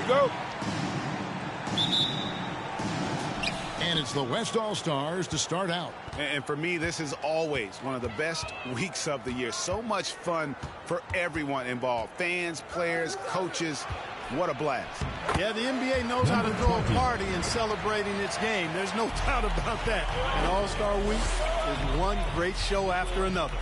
go. And it's the West All-Stars to start out. And for me, this is always one of the best weeks of the year. So much fun for everyone involved. Fans, players, coaches. What a blast. Yeah, the NBA knows how to throw a party in celebrating its game. There's no doubt about that. And All-Star Week is one great show after another.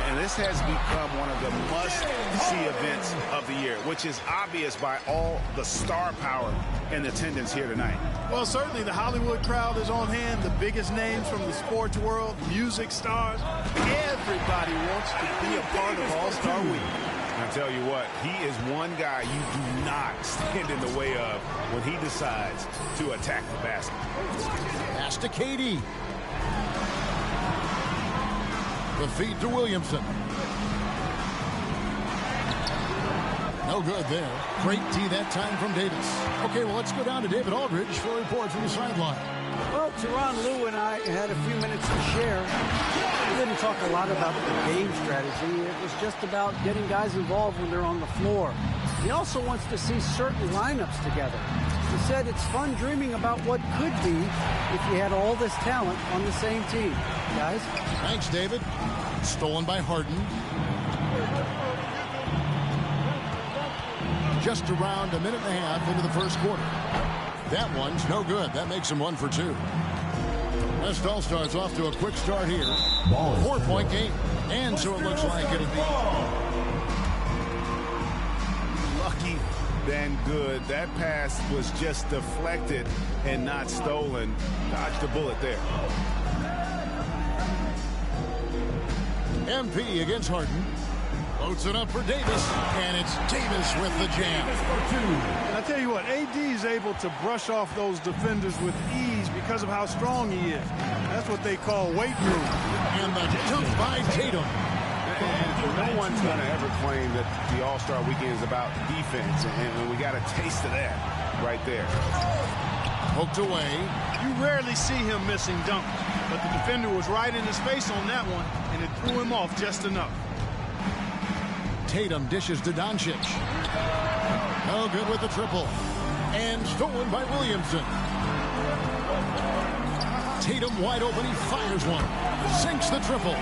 And this has become one of the must-see events of the year, which is obvious by all the star power and attendance here tonight. Well, certainly the Hollywood crowd is on hand, the biggest names from the sports world, music stars. Everybody wants to be a part of All-Star Week. I tell you what, he is one guy you do not stand in the way of when he decides to attack the basket. Pass to Katie. The feed to Williamson. No good there. Great tee that time from Davis. Okay, well, let's go down to David Aldridge for a report from the sideline. Well, Teron Lou and I had a few minutes to share. We didn't talk a lot about the game strategy. It was just about getting guys involved when they're on the floor. He also wants to see certain lineups together. He said it's fun dreaming about what could be if you had all this talent on the same team. Guys? Thanks, David. Stolen by Harden. Just around a minute and a half into the first quarter. That one's no good. That makes him 1 for 2. West All-Stars off to a quick start here. 4-point game. And so it looks like it'll be lucky than good. That pass was just deflected and not stolen. Dodged a bullet there. MP against Harden. Loads it up for Davis. And it's Davis with the jam. And I tell you what, AD is able to brush off those defenders with ease because of how strong he is. That's what they call weight room. And the dunk by Tatum. And no one's going to ever claim that the All-Star Weekend is about defense. And we got a taste of that right there. Poked away. You rarely see him missing dunks. But the defender was right in his face on that one, and it threw him off just enough. Tatum dishes to Doncic. No good with the triple. And stolen by Williamson. Tatum wide open. He fires one. Sinks the triple.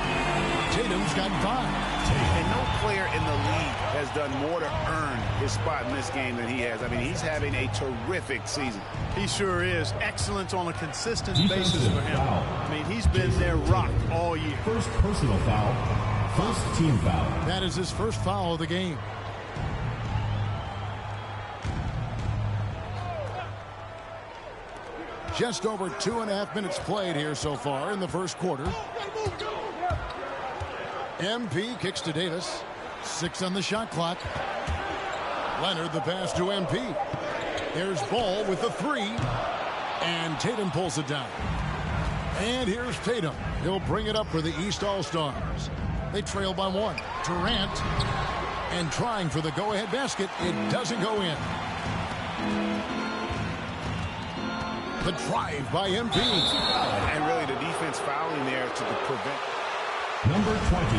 Tatum's got 5. And no player in the league has done more to earn his spot in this game than he has. I mean, he's having a terrific season. He sure is. Excellence on a consistent basis for him. I mean, he's been their rock all year. First personal foul. First team foul. That is his first foul of the game. Just over 2.5 minutes played here so far in the first quarter. MP kicks to Davis. 6 on the shot clock. Leonard the pass to MP. There's Ball with the 3. And Tatum pulls it down. And here's Tatum. He'll bring it up for the East All-Stars. They trail by 1. Durant. And trying for the go-ahead basket. It doesn't go in. The drive by MP. And really the defense fouling there to prevent. Number 20.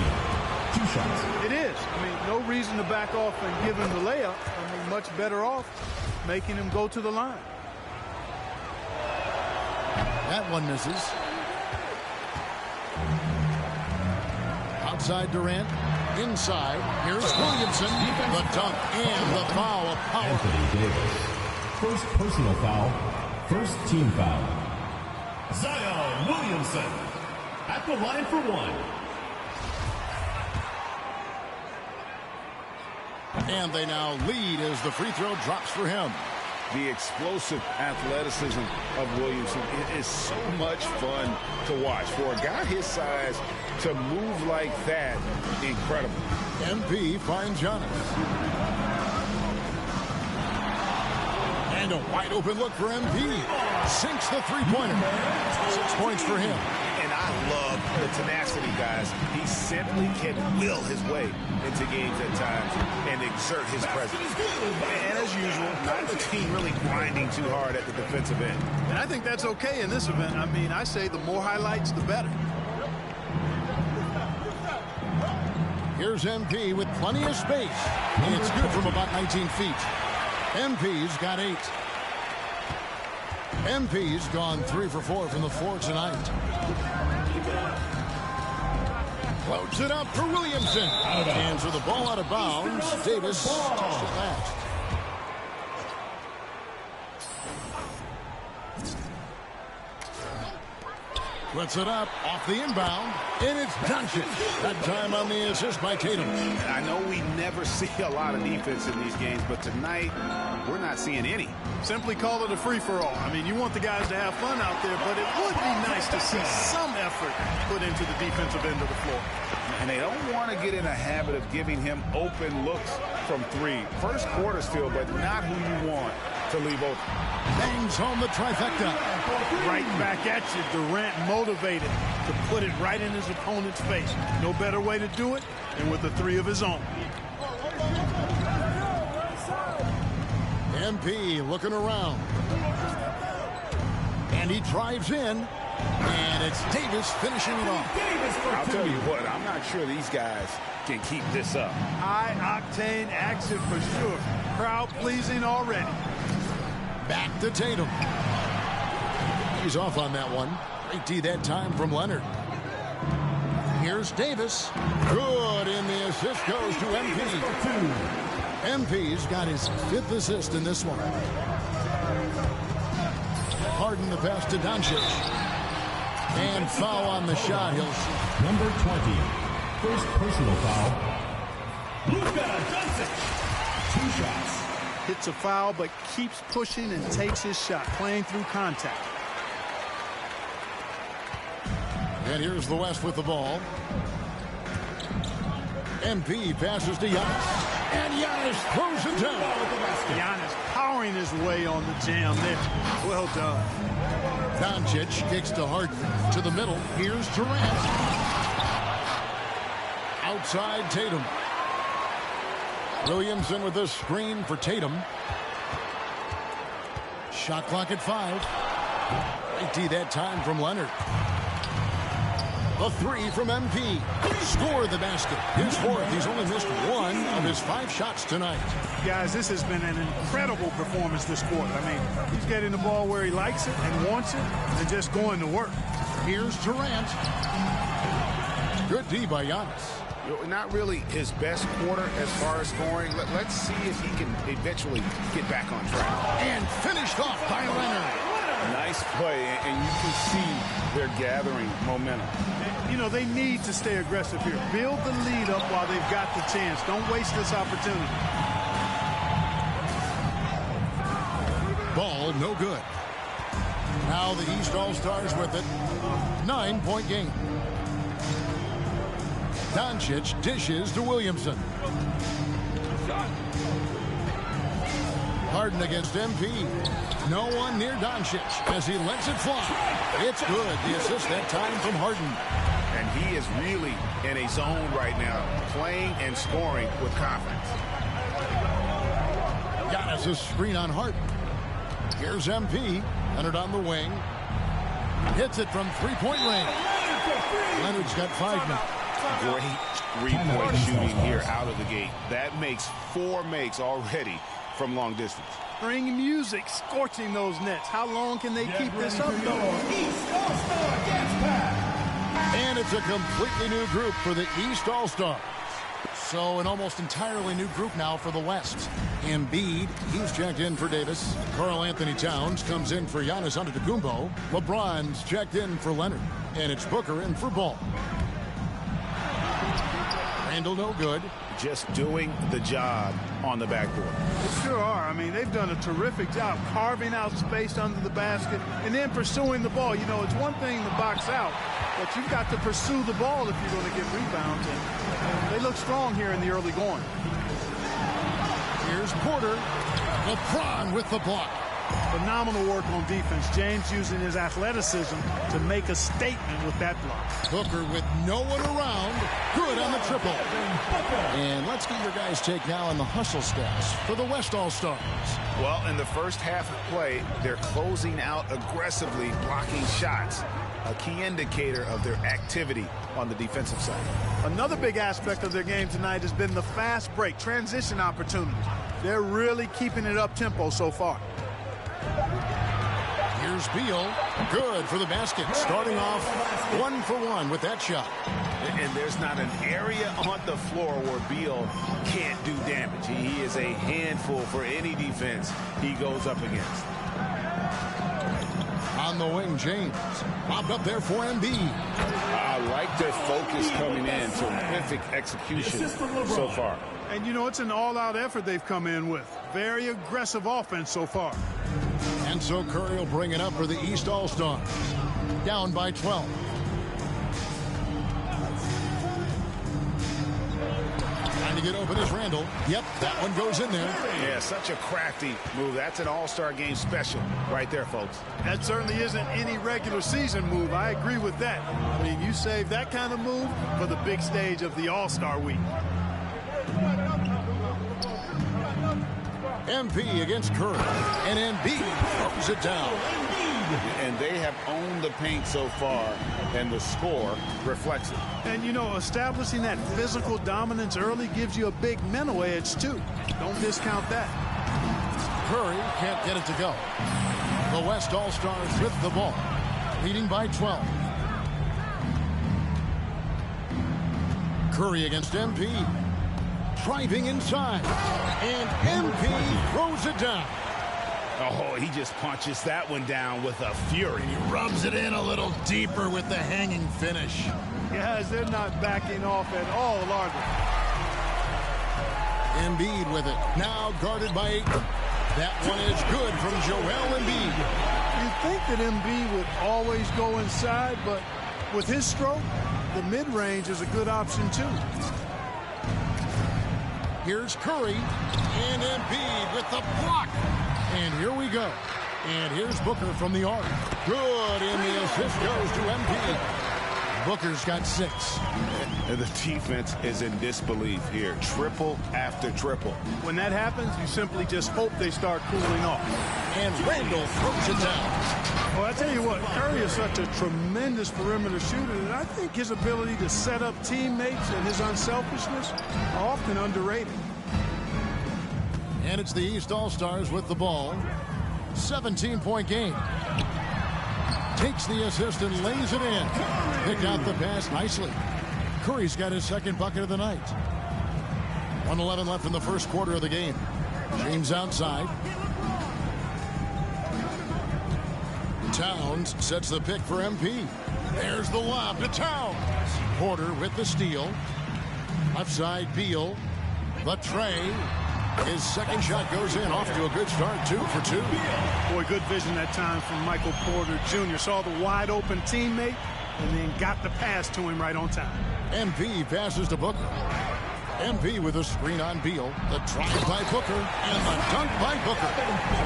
2 shots. It is. I mean, no reason to back off and give him the layup. I mean, much better off making him go to the line. That one misses. Outside Durant. Inside. Here's Williamson. The dunk and the foul of power. Anthony Davis. First personal foul. First team foul. Zion Williamson at the line for 1. And they now lead as the free throw drops for him. The explosive athleticism of Williamson is so much fun to watch. For a guy his size to move like that, incredible. MP finds Giannis. And a wide open look for MP. Sinks the three-pointer. 6 points for him. And I love the tenacity, guys. He simply can will his way into games at times and exert his presence. And as usual, not the team really grinding too hard at the defensive end. And I think that's okay in this event. I mean, I say the more highlights, the better. Here's MP with plenty of space. And it's good from about 19 feet. MP's got 8. MP's gone 3 for 4 from the floor tonight. Floats it up for Williamson. Hands with the ball out of bounds. Davis touched it last. Puts it up off the inbound, and it's Doncic. That time on the assist by Tatum. I know we never see a lot of defense in these games, but tonight we're not seeing any. Simply call it a free-for-all. I mean, you want the guys to have fun out there, but it would be nice to see some effort put into the defensive end of the floor. And they don't want to get in a habit of giving him open looks from 3. First quarter still, but not who you want to leave open. Bangs home the trifecta. Right back at you. Durant motivated to put it right in his opponent's face. No better way to do it than with a 3 of his own. MP looking around. And he drives in. And it's Davis finishing it off. I'll tell you what, I'm not sure these guys can keep this up. High-octane action for sure. Crowd-pleasing already. Back to Tatum. He's off on that one. Great D that time from Leonard. Here's Davis. Good, and the assist goes to MP. MP's got his 5th assist in this one. Harden the pass to Doncic. And foul on the shot. He'll shoot. Number 20. First personal foul. Luka Doncic. 2 shots. Hits a foul, but keeps pushing and takes his shot, playing through contact. And here's the West with the ball. MP passes to Giannis. And Giannis throws it down. Giannis powering his way on the jam there. Well done. Doncic kicks to Harden to the middle. Here's Durant. Outside Tatum. Williamson with a screen for Tatum. Shot clock at 5. Great D that time from Leonard. The 3 from MP. Scored the basket. His 4th. He's only missed 1 of his 5 shots tonight. Guys, this has been an incredible performance this quarter. I mean, he's getting the ball where he likes it and wants it and just going to work. Here's Durant. Good D by Giannis. Not really his best quarter as far as scoring. Let's see if he can eventually get back on track. And finished off by Leonard. Nice play, and you can see they're gathering momentum. You know, they need to stay aggressive here. Build the lead up while they've got the chance. Don't waste this opportunity. Ball no good. Now the East All-Stars with it. 9-point game. Doncic dishes to Williamson. Harden against MP. No one near Doncic as he lets it fly. It's good. The assist that time from Harden. And he is really in a zone right now, playing and scoring with confidence. Giannis' screen on Harden. Here's MP. Leonard on the wing. Hits it from 3-point range. Leonard's got 5 now. Great 3-point shooting here out of the gate. That makes 4 makes already from long distance. Spring music scorching those nets. How long can they keep this up, though? East All-Star dance pass. And it's a completely new group for the East All-Stars. So an almost entirely new group now for the West. Embiid, he's checked in for Davis. Karl Anthony Towns comes in for Giannis Antetokounmpo. LeBron's checked in for Leonard. And it's Booker in for Ball. Randall no good. Just doing the job on the backboard. They sure are. I mean, they've done a terrific job carving out space under the basket and then pursuing the ball. You know, it's one thing to box out, but you've got to pursue the ball if you're going to get rebounds. And they look strong here in the early going. Here's Porter. LeBron with the block. Phenomenal work on defense. James using his athleticism to make a statement with that block. Booker with no one around. Good on the triple. And let's get your guys' take now on the hustle stats for the West All-Stars. Well, in the first half of play, they're closing out aggressively, blocking shots. A key indicator of their activity on the defensive side. Another big aspect of their game tonight has been the fast break, transition opportunities. They're really keeping it up-tempo so far. Here's Beal. Good for the basket. Starting off 1 for 1 with that shot. And there's not an area on the floor where Beal can't do damage. He is a handful for any defense he goes up against. On the wing, James. Popped up there for Embiid. I like their focus coming in. Terrific execution so far. And, you know, it's an all-out effort they've come in with. Very aggressive offense so far. And so Curry will bring it up for the East All-Stars. Down by 12. Trying to get open is Randall. Yep, that one goes in there. Yeah, such a crafty move. That's an all-star game special right there, folks. That certainly isn't any regular season move. I agree with that. I mean, you save that kind of move for the big stage of the All-Star week. MP against Curry. And Embiid throws it down. And they have owned the paint so far, and the score reflects it. And, you know, establishing that physical dominance early gives you a big mental edge, too. Don't discount that. Curry can't get it to go. The West All-Stars with the ball, leading by 12. Curry against MP. Driving inside. And MP throws it down. Oh, he just punches that one down with a fury. He rubs it in a little deeper with the hanging finish. Guys, they're not backing off at all, are they? Embiid with it. Now guarded by Ayton. That one is good from Joel Embiid. You'd think that Embiid would always go inside, but with his stroke, the mid-range is a good option, too. Here's Curry. And Embiid with the block. And here we go. And here's Booker from the arc. Good, and the assist goes to MP. Booker's got 6. And the defense is in disbelief here. Triple after triple. When that happens, you simply just hope they start cooling off. And Randall throws it down. Well, I tell you what, Curry is such a tremendous perimeter shooter, and I think his ability to set up teammates and his unselfishness are often underrated. And it's the East All-Stars with the ball. 17-point game. Takes the assist and lays it in. Picked out the pass nicely. Curry's got his second bucket of the night. 1:11 left in the first quarter of the game. James outside. Towns sets the pick for MP. There's the lob to Towns. Porter with the steal. Left side, Beal. The tray. His second shot goes in, off to a good start, 2 for 2. Boy, good vision that time from Michael Porter Jr. Saw the wide open teammate and then got the pass to him right on time. MP passes to Booker. MP with a screen on Beal. The drive by Booker and the dunk by Booker.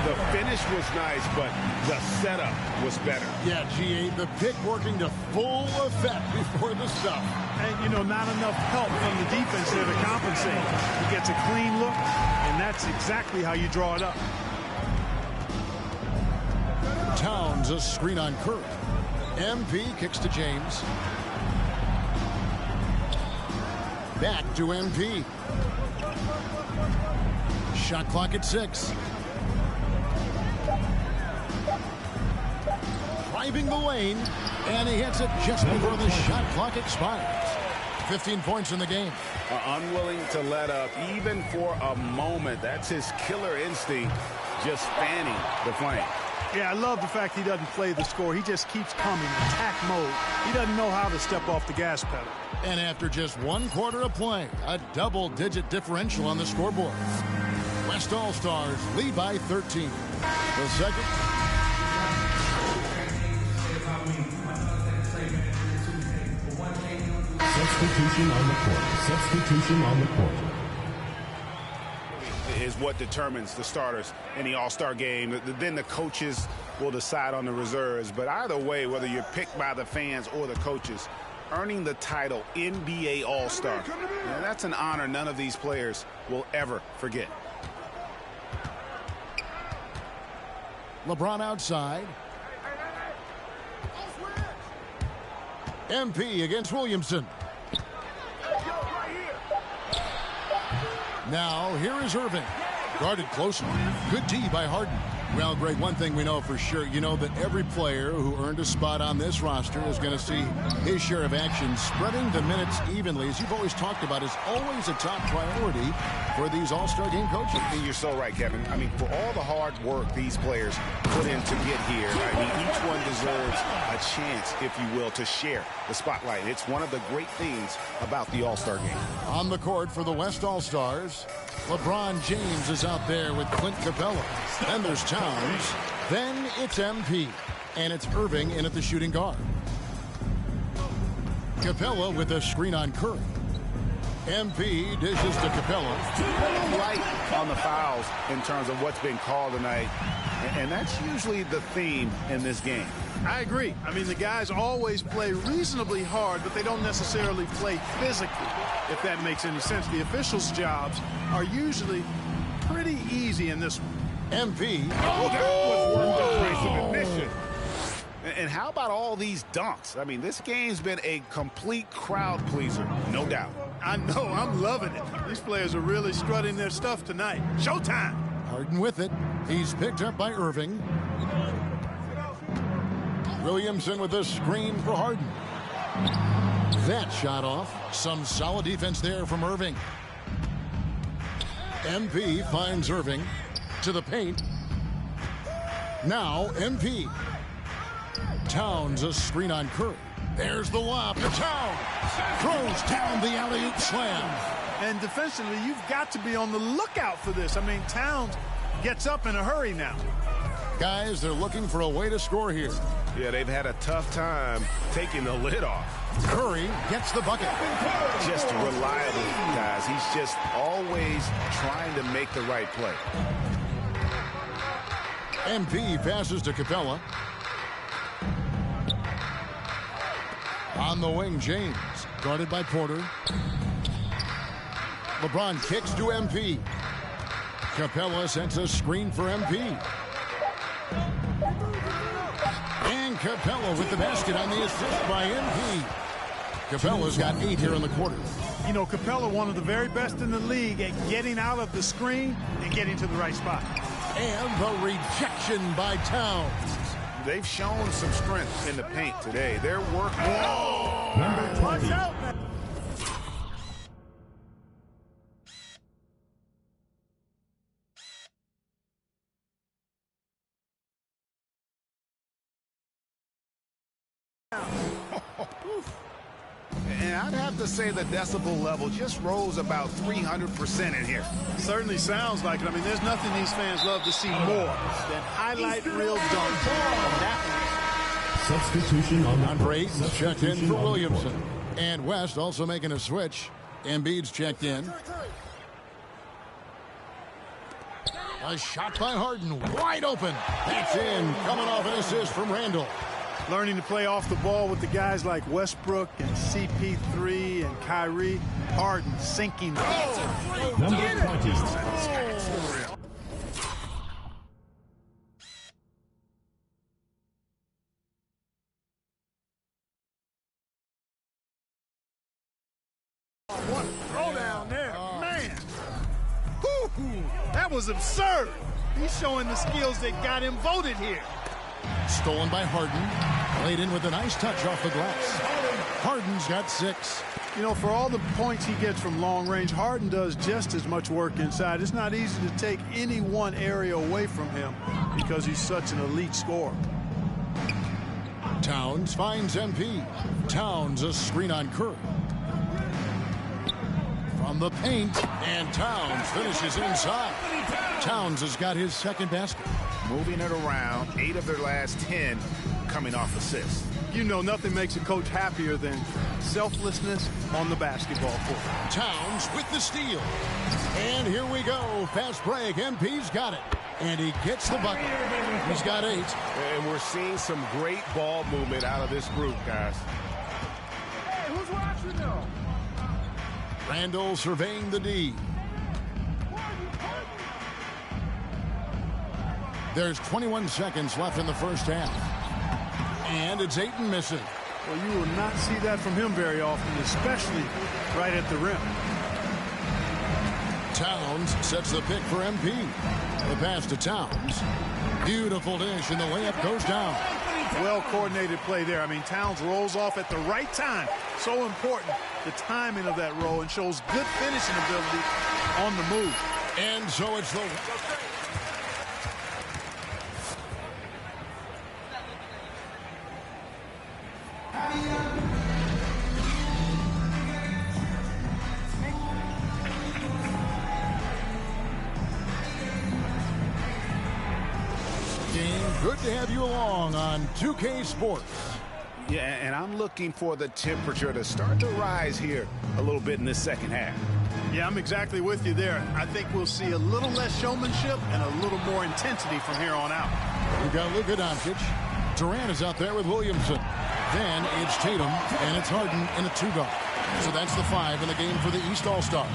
The finish was nice, but the setup was better. Yeah, GA, the pick working to full effect before the stop. And, you know, not enough help from the defense there to compensate. He gets a clean look, and that's exactly how you draw it up. Towns a screen on Curry. MP kicks to James. Back to MP. Shot clock at 6. Driving the lane, and he hits it just before the shot clock expires. 15 points in the game. Unwilling to let up, even for a moment. That's his killer instinct, just fanning the flame. Yeah, I love the fact he doesn't play the score. He just keeps coming, attack mode. He doesn't know how to step off the gas pedal. And after just 1 quarter of play, a double-digit differential on the scoreboard. West All-Stars lead by 13. The second. Substitution on the court. Substitution on the court. Is what determines the starters in the All-Star game. Then the coaches will decide on the reserves. But either way, whether you're picked by the fans or the coaches, earning the title NBA All-Star, that's an honor none of these players will ever forget. LeBron outside. MP against Williamson. Now, here is Irving. Guarded closely. Good D by Harden. Well, Greg, one thing we know for sure, you know that every player who earned a spot on this roster is going to see his share of action. Spreading the minutes evenly, as you've always talked about, is always a top priority for these All-Star game coaches. And you're so right, Kevin. I mean, for all the hard work these players put in to get here, I mean, each one deserves a chance, if you will, to share the spotlight. It's one of the great things about the All-Star game. On the court for the West All-Stars, LeBron James is out there with Clint Capella. Then there's Towns. Then it's MP. And it's Irving in at the shooting guard. Capella with a screen on Curry. MP dishes to Capella. Light on the fouls in terms of what's been called tonight. And that's usually the theme in this game. I agree. I mean, the guys always play reasonably hard, but they don't necessarily play physically, if that makes any sense. The officials' jobs are usually pretty easy in this one. MP. Oh, that was worth the price of admission. And how about all these dunks? I mean, this game's been a complete crowd pleaser, no doubt. I know. I'm loving it. These players are really strutting their stuff tonight. Showtime. Harden with it. He's picked up by Irving. Williamson with a screen for Harden. That shot off. Some solid defense there from Irving. MP finds Irving to the paint. Now MP. Towns a screen on Curry. There's the lob to Towns. Throws down the alley-oop slam. And defensively, you've got to be on the lookout for this. I mean, Towns gets up in a hurry now. Guys, they're looking for a way to score here. Yeah, they've had a tough time taking the lid off. Curry gets the bucket. Just reliable, guys. He's just always trying to make the right play. MP passes to Capella. On the wing, James, guarded by Porter. LeBron kicks to MP. Capella sends a screen for MP. And Capella with the basket on the assist by MP. Capella's got 8 here in the quarter. You know, Capella, one of the very best in the league at getting out of the screen and getting to the right spot. And the rejection by Towns. They've shown some strength in the paint today. Their work. Whoa! Number 20. Watch out, man. And I'd have to say the decibel level just rose about 300% in here. Certainly sounds like it. I mean, there's nothing these fans love to see more than highlight reel dunks. That Substitution on the Andre Ayton's Substitution checked in for on the Williamson. court. And West also making a switch. Embiid's checked in. A shot by Harden, wide open. That's in, coming off an assist from Randall. learning to play off the ball with the guys like Westbrook and CP3 and Kyrie. Harden sinking. Number 20. What a throwdown there, man. Woo-hoo. That was absurd. He's showing the skills that got him voted here. Stolen by Harden. Laid in with a nice touch off the glass. Harden's got 6. You know, for all the points he gets from long range, Harden does just as much work inside. It's not easy to take any one area away from him because he's such an elite scorer. Towns finds MP. Towns a screen on Curry. From the paint, and Towns finishes inside. Towns has got his second basket. Moving it around, 8 of their last 10 coming off assists. You know, nothing makes a coach happier than selflessness on the basketball court. Towns with the steal. And here we go. Fast break. MP's got it. And he gets the bucket. He's got 8. And we're seeing some great ball movement out of this group, guys. Hey, who's watching though? Randall surveying the D. There's 21 seconds left in the first half. And it's Ayton missing. Well, you will not see that from him very often, especially right at the rim. Towns sets the pick for MP. The pass to Towns. Beautiful dish, and the layup goes down. Well-coordinated play there. I mean, Towns rolls off at the right time. So important, the timing of that roll, and shows good finishing ability on the move. And so it's the... Good to have you along on 2K Sports. Yeah, and I'm looking for the temperature to start to rise here a little bit in this second half. Yeah, I'm exactly with you there. I think we'll see a little less showmanship and a little more intensity from here on out. We've got Luka Doncic. Durant is out there with Williamson. Then it's Tatum, and it's Harden in a 2-guard. So that's the 5 in the game for the East All-Stars.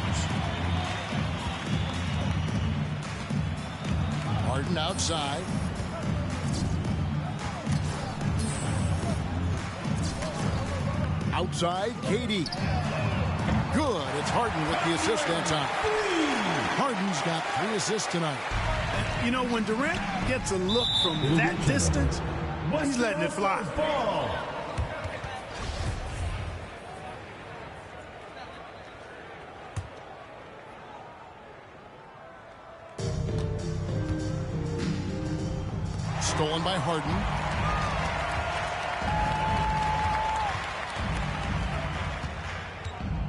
Harden outside. Outside, KD. Good. It's Harden with the assist that time. Harden's got 3 assists tonight. You know, when Durant gets a look from that distance, he's letting it fly. Stolen by Harden.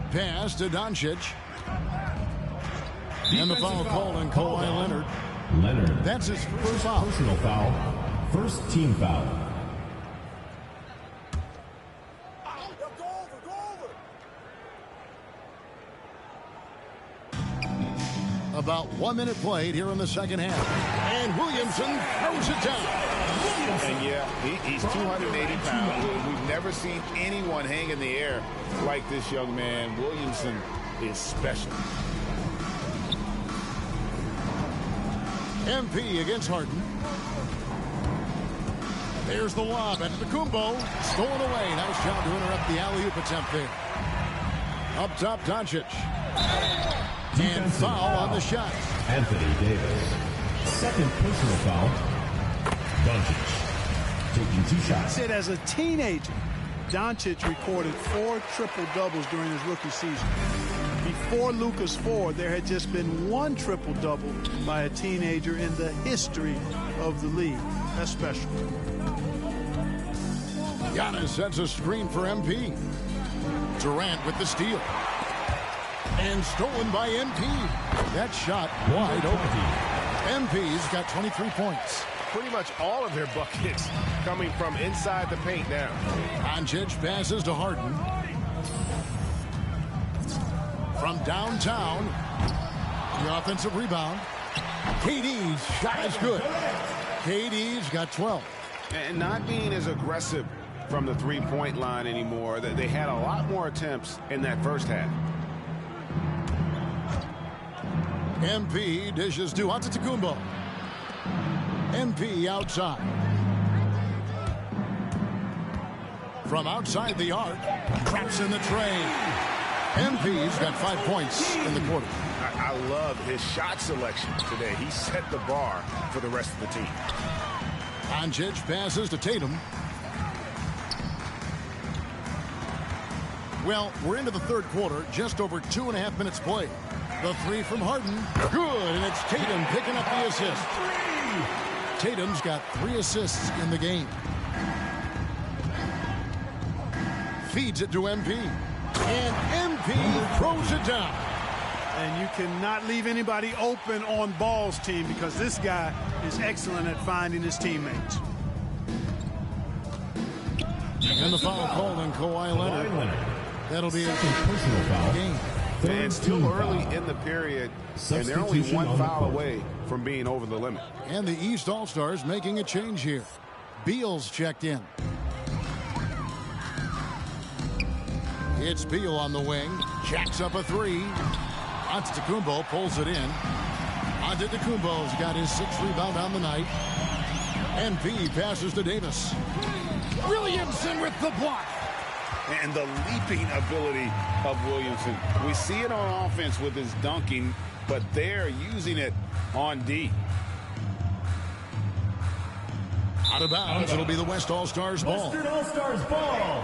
Pass to Doncic. And the foul called on Kawhi Leonard. Leonard. That's his first foul. Personal foul. First team foul. About 1 minute played here in the second half. And Williamson throws it down. And yeah, he's 280 pounds. We've never seen anyone hang in the air like this young man. Williamson is special. MP against Harden. There's the lob at Kumbo. Stolen away. Nice job to interrupt the alley-oop attempt there. Up top, Doncic. And foul on the shot. Anthony Davis. Second personal foul. Doncic. Taking 2 shots. I said as a teenager, Doncic recorded 4 triple-doubles during his rookie season. Before Luka's 4, there had just been 1 triple-double by a teenager in the history of the league. That's special. Giannis sets a screen for MP. Durant with the steal. And stolen by MP. That shot wide open. MP's got 23 points. Pretty much all of their buckets coming from inside the paint now. Doncic passes to Harden. From downtown, the offensive rebound. KD's shot is good. KD's got 12. And not being as aggressive from the three-point line anymore. They had a lot more attempts in that first half. MP dishes to Antetokounmpo. MP outside. From outside the arc, traps in the tray. MP's got 5 points in the quarter. I love his shot selection today. He set the bar for the rest of the team. Doncic passes to Tatum. Well, we're into the third quarter, just over 2.5 minutes played. The 3 from Harden, good, and it's Tatum picking up the assist. Tatum's got 3 assists in the game. Feeds it to MP. And MP throws it down. And you cannot leave anybody open on Ball's team because this guy is excellent at finding his teammates. And the foul called on Kawhi Leonard. That'll be a personal foul. Game. And still early in the period, and they're only 1 foul away from being over the limit. And the East All-Stars making a change here. Beal's checked in. It's Beal on the wing. Jacks up a 3. Antetokounmpo pulls it in. Antetokounmpo's got his 6th rebound on the night. MP passes to Davis. Williamson with the block. And the leaping ability of Williamson. We see it on offense with his dunking, but they're using it on D. Out of bounds, it'll be the West All-Stars ball. Western All-Stars ball.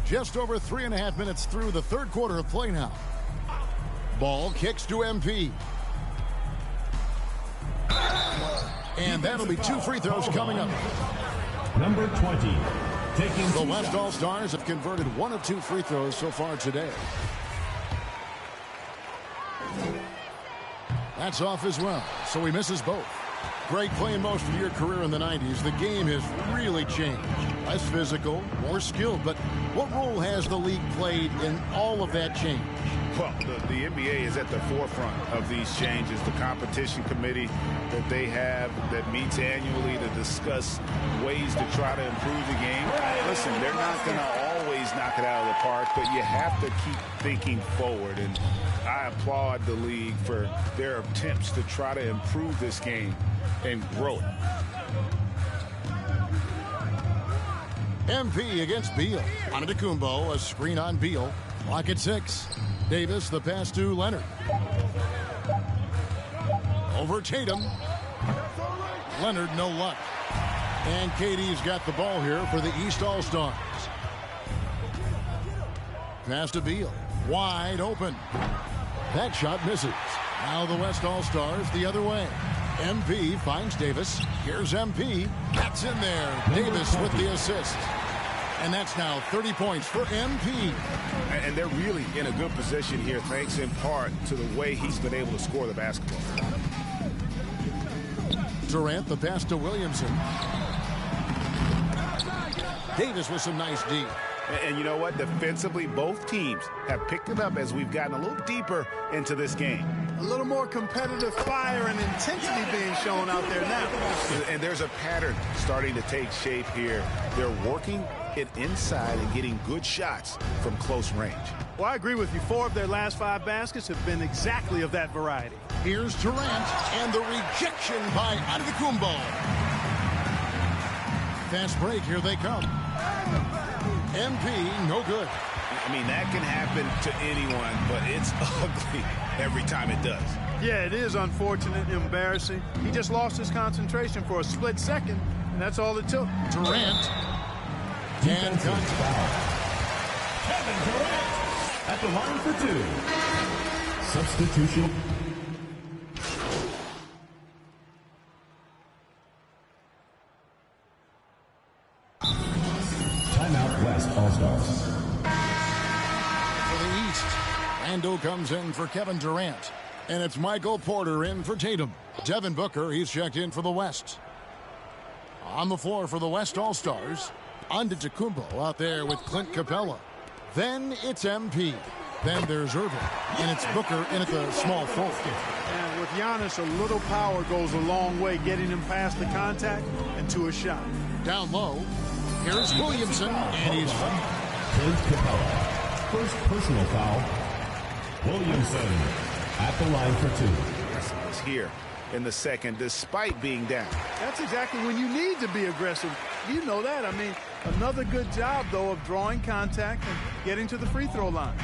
Just over 3.5 minutes through the third quarter of play now. Ball kicks to MP. And that'll be 2 free throws coming up. Number 20. Taking The West All-Stars have converted 1 of 2 free throws so far today. That's off as well, so he misses both. Greg, playing most of your career in the 90s, the game has really changed. Less physical, more skilled, but what role has the league played in all of that change? Well, the NBA is at the forefront of these changes. The competition committee that they have that meets annually to discuss ways to try to improve the game. Listen, they're not going to always knock it out of the park, but you have to keep thinking forward. And I applaud the league for their attempts to try to improve this game and grow it. MP against Beal. Antetokounmpo, a screen on Beal. Clock at 6. Davis, the pass to Leonard. Over Tatum. Leonard, no luck. And KD's got the ball here for the East All-Stars. Pass to Beal. Wide open. That shot misses. Now the West All-Stars the other way. MP finds Davis. Here's MP. Gets in there. Davis with the assist. And that's now 30 points for MP. And they're really in a good position here, thanks in part to the way he's been able to score the basketball. Durant, the pass to Williamson. Davis with some nice D. And you know what? Defensively, both teams have picked it up as we've gotten a little deeper into this game. A little more competitive fire and intensity being shown out there now. And there's a pattern starting to take shape here. They're working it inside and getting good shots from close range. Well, I agree with you. 4 of their last 5 baskets have been exactly of that variety. Here's Durant, and the rejection by Antetokounmpo. Fast break, here they come. MP, no good. I mean, that can happen to anyone, but it's ugly every time it does. Yeah, it is unfortunate, embarrassing. He just lost his concentration for a split second, and that's all it took. Durant. And contact. Kevin Durant at the line for 2. Substitution. Timeout West All-Stars. For the East, Randall comes in for Kevin Durant. And it's Michael Porter in for Tatum. Devin Booker, he's checked in for the West. On the floor for the West All-Stars, Antetokounmpo out there with Clint Capella. Then it's MP. Then there's Irving. And it's Booker in at the small forward. And with Giannis, a little power goes a long way, getting him past the contact and to a shot. Down low, here's Williamson, and he's fouled. Clint Capella. First personal foul. Williamson at the line for 2. It's here in the second, despite being down. That's exactly when you need to be aggressive. You know that. I mean, another good job, though, of drawing contact and getting to the free throw line.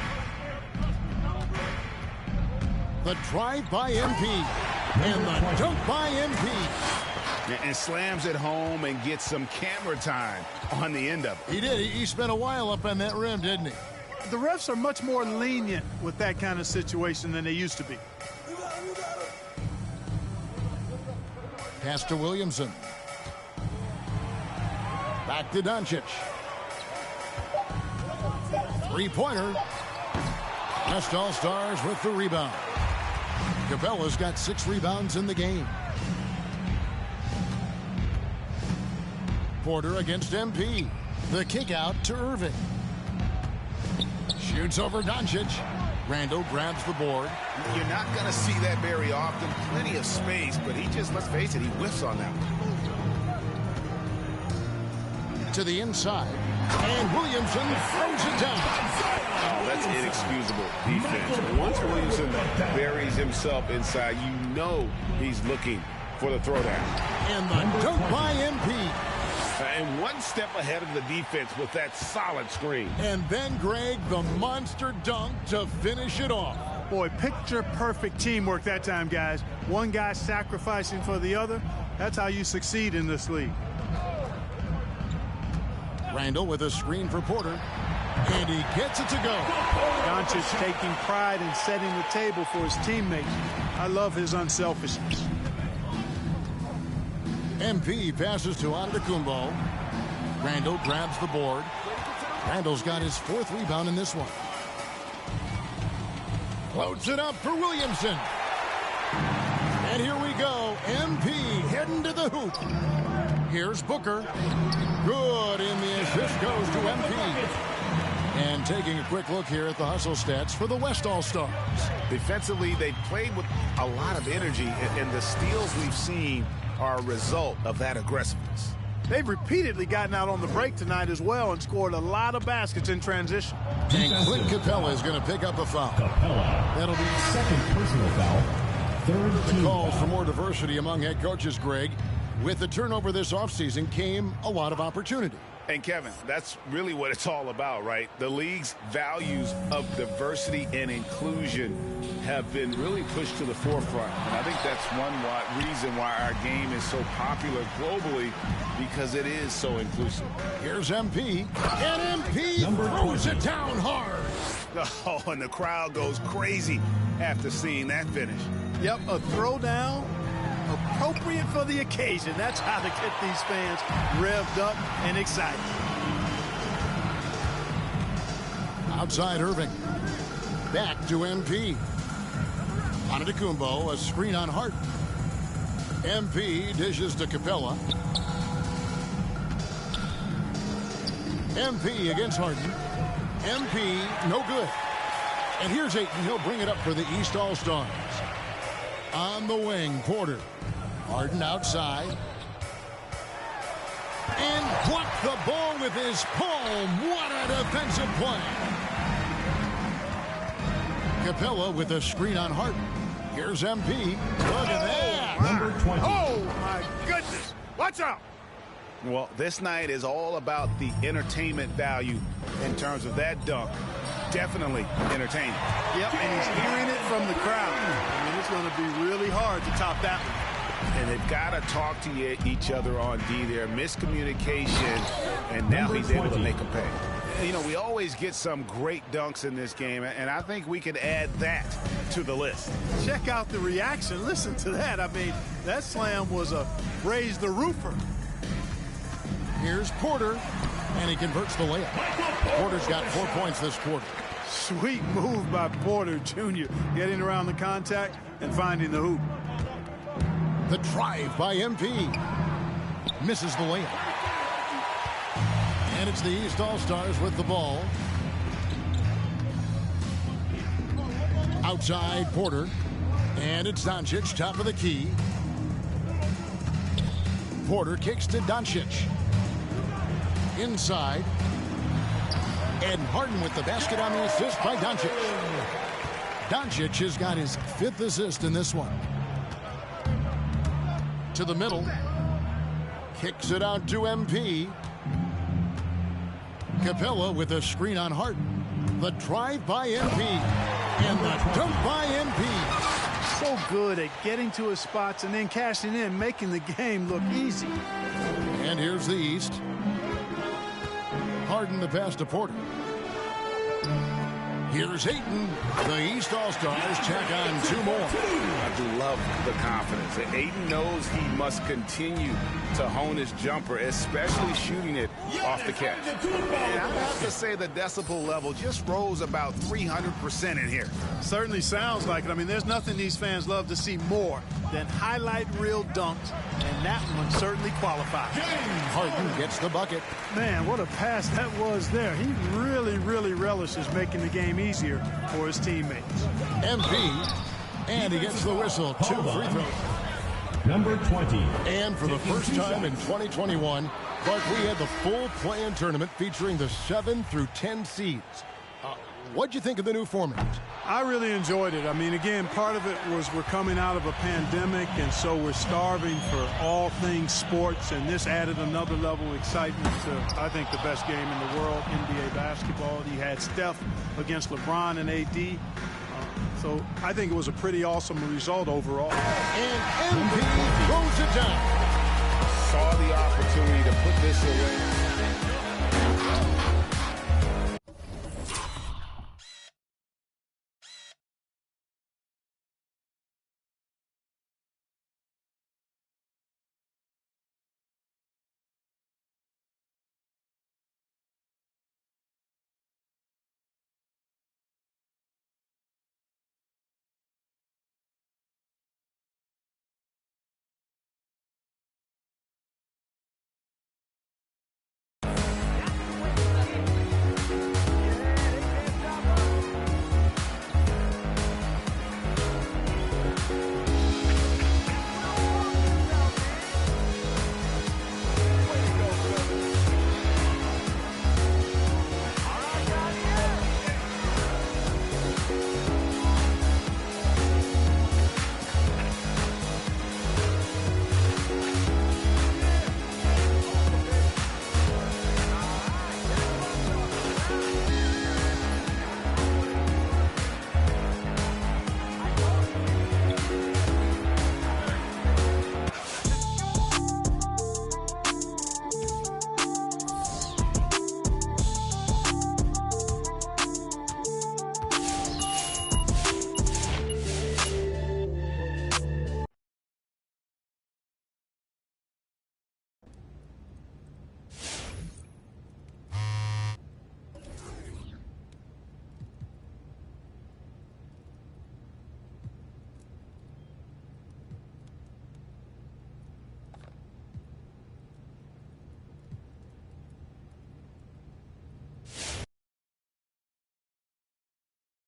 The drive by MP. And the dunk by MP. And slams it home and gets some camera time on the end of it. He did. He spent a while up on that rim, didn't he? The refs are much more lenient with that kind of situation than they used to be. Pass to Williamson. Back to Doncic. Three-pointer. West All-Stars with the rebound. Capella's got 6 rebounds in the game. Porter against MP. The kick out to Irving. Shoots over Doncic. Randall grabs the board. You're not going to see that very often. Plenty of space, but he just, let's face it, he whiffs on that one. To the inside. And Williamson throws it down. Oh, that's inexcusable defense. Once Williamson buries himself inside, you know he's looking for the throwdown. And the dunk by MP. And one step ahead of the defense with that solid screen. And then, Greg, the monster dunk to finish it off. Boy, picture-perfect teamwork that time, guys. One guy sacrificing for the other. That's how you succeed in this league. Randall with a screen for Porter. And he gets it to go. Doncic taking pride in setting the table for his teammates. I love his unselfishness. MP passes to Antetokounmpo. Randall grabs the board. Randall's got his 4th rebound in this one. Floats it up for Williamson. And here we go. MP heading to the hoop. Here's Booker. Good, and the assist goes to MP. And taking a quick look here at the hustle stats for the West All-Stars. Defensively, they played with a lot of energy, and the steals we've seen are a result of that aggressiveness. They've repeatedly gotten out on the break tonight as well and scored a lot of baskets in transition. And Clint Capella is going to pick up a foul. That'll be 2nd personal foul. 3rd team calls foul. for more diversity among head coaches, Greg. With the turnover this offseason came a lot of opportunity. And Kevin, that's really what it's all about, right? The league's values of diversity and inclusion have been really pushed to the forefront. And I think that's one reason why our game is so popular globally, because it is so inclusive. Here's MP, and MP throws it down hard. Oh, and the crowd goes crazy after seeing that finish. Yep, a throwdown appropriate for the occasion. That's how to get these fans revved up and excited. Outside Irving. Back to MP. Antetokounmpo, a screen on Hart. MP dishes to Capella. MP against Harden. MP, no good. And here's Ayton. He'll bring it up for the East All-Stars. On the wing, Porter. Harden outside. And blocked the ball with his palm. What a defensive play. Capella with a screen on Harden. Here's MP. Look at that. Number 20. Oh, my goodness. Watch out. Well, this night is all about the entertainment value in terms of that dunk. Definitely entertaining. Yep, and he's hearing it from the crowd. I mean, it's going to be really hard to top that one. And they've got to talk to each other on D there. Miscommunication, and now he's able to make a pay. You know, we always get some great dunks in this game, and I think we could add that to the list. Check out the reaction. Listen to that. I mean, that slam was a raise the roofer. Here's Porter, and he converts the layup. Porter's got 4 points this quarter. Sweet move by Porter Jr., getting around the contact and finding the hoop. The drive by MP. Misses the layup. And it's the East All-Stars with the ball. Outside Porter. And it's Doncic, top of the key. Porter kicks to Doncic. Inside. And Harden with the basket on the assist by Doncic. Doncic has got his 5th assist in this one. To the middle. Kicks it out to MP. Capella with a screen on Harden. The drive by MP. And the dunk by MP. So good at getting to his spots and then cashing in, making the game look easy. And here's the East. Harden the pass to Porter. Here's Ayton. The East All-Stars check on 2 more. I do love the confidence. Ayton knows he must continue to hone his jumper, especially shooting it off the catch. And I have to say the decibel level just rose about 300% in here. Certainly sounds like it. I mean, there's nothing these fans love to see more than highlight reel dunks, and that one certainly qualifies. Harden gets the bucket. Man, what a pass that was there. He really, really relishes making the game easier for his teammates. MP, and he gets the whistle. 2 free throws. Number 20. And for the first time in 2021, Clark, we had the full play-in tournament featuring the 7 through 10 seeds. What'd you think of the new format? I really enjoyed it. I mean, again, part of it was we're coming out of a pandemic, and so we're starving for all things sports, and this added another level of excitement to, I think, the best game in the world, NBA basketball. You had Steph against LeBron and AD. So I think it was a pretty awesome result overall. And MP throws it down. Saw the opportunity to put this away.